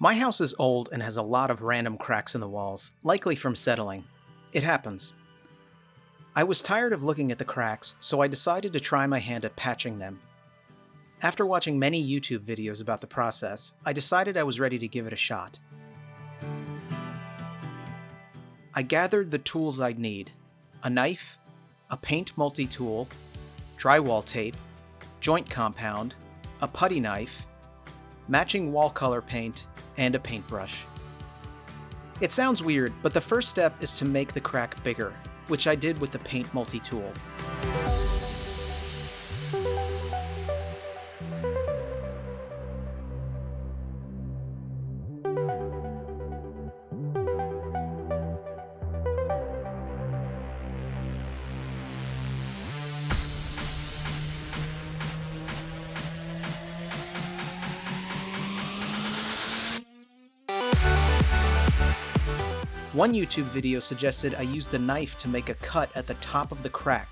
My house is old and has a lot of random cracks in the walls, likely from settling. It happens. I was tired of looking at the cracks, so I decided to try my hand at patching them. After watching many YouTube videos about the process, I decided I was ready to give it a shot. I gathered the tools I'd need: a knife, a paint multi-tool, drywall tape, joint compound, a putty knife, matching wall color paint, and a paintbrush. It sounds weird, but the first step is to make the crack bigger, which I did with the paint multi-tool. One YouTube video suggested I use the knife to make a cut at the top of the crack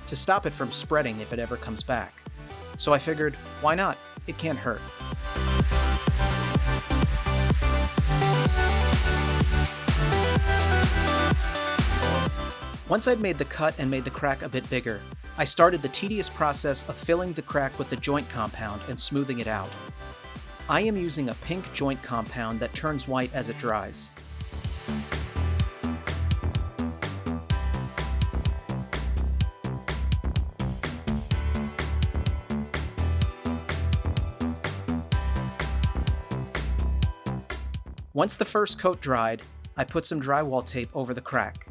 to stop it from spreading if it ever comes back. So I figured, why not? It can't hurt. Once I'd made the cut and made the crack a bit bigger, I started the tedious process of filling the crack with the joint compound and smoothing it out. I am using a pink joint compound that turns white as it dries. Once the first coat dried, I put some drywall tape over the crack.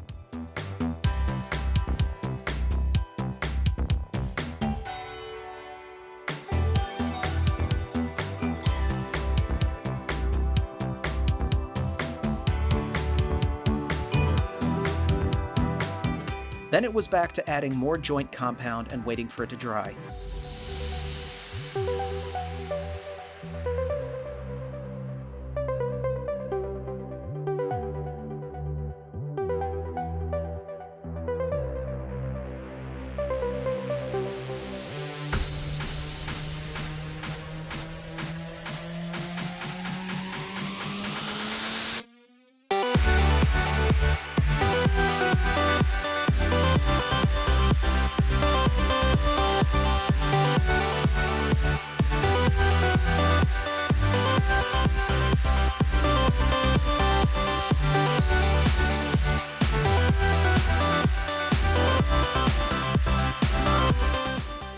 Then it was back to adding more joint compound and waiting for it to dry.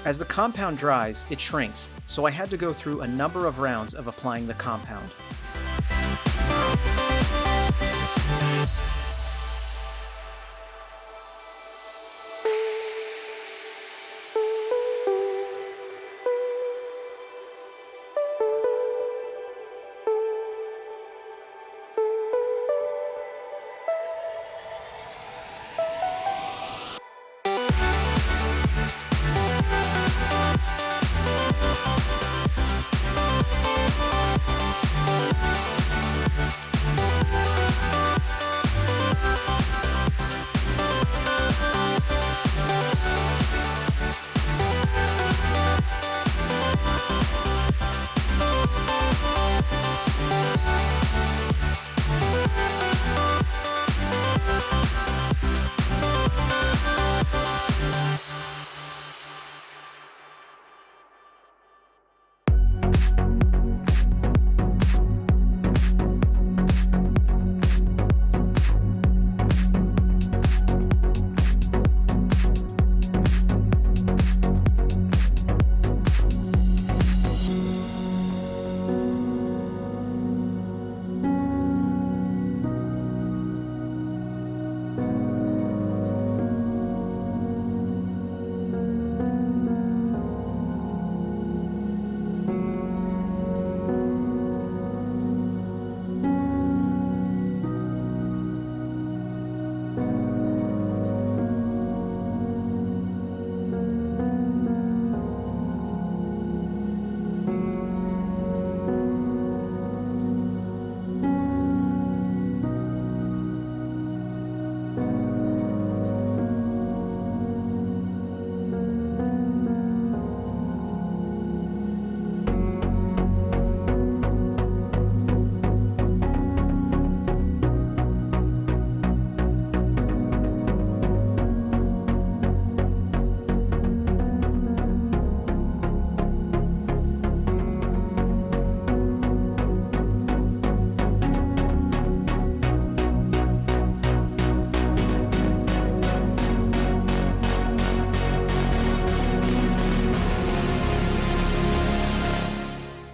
As the compound dries, it shrinks, so I had to go through a number of rounds of applying the compound.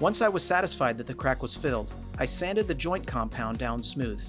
Once I was satisfied that the crack was filled, I sanded the joint compound down smooth.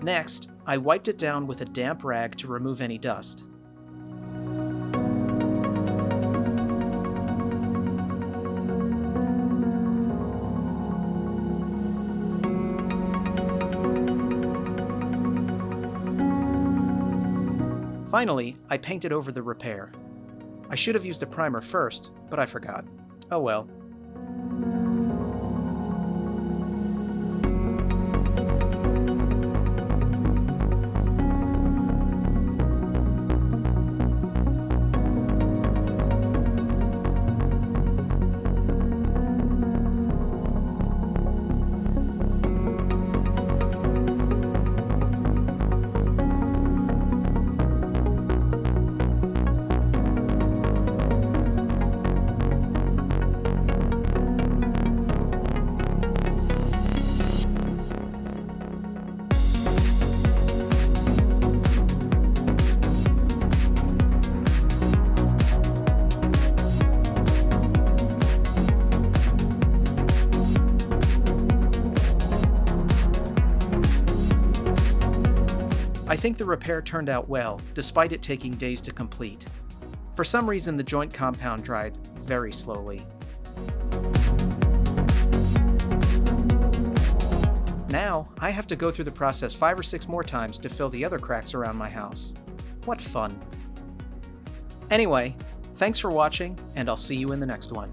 Next, I wiped it down with a damp rag to remove any dust. Finally, I painted over the repair. I should have used a primer first, but I forgot. Oh well. I think the repair turned out well, despite it taking days to complete. For some reason, the joint compound dried very slowly. Now, I have to go through the process 5 or 6 more times to fill the other cracks around my house. What fun. Anyway, thanks for watching, and I'll see you in the next one.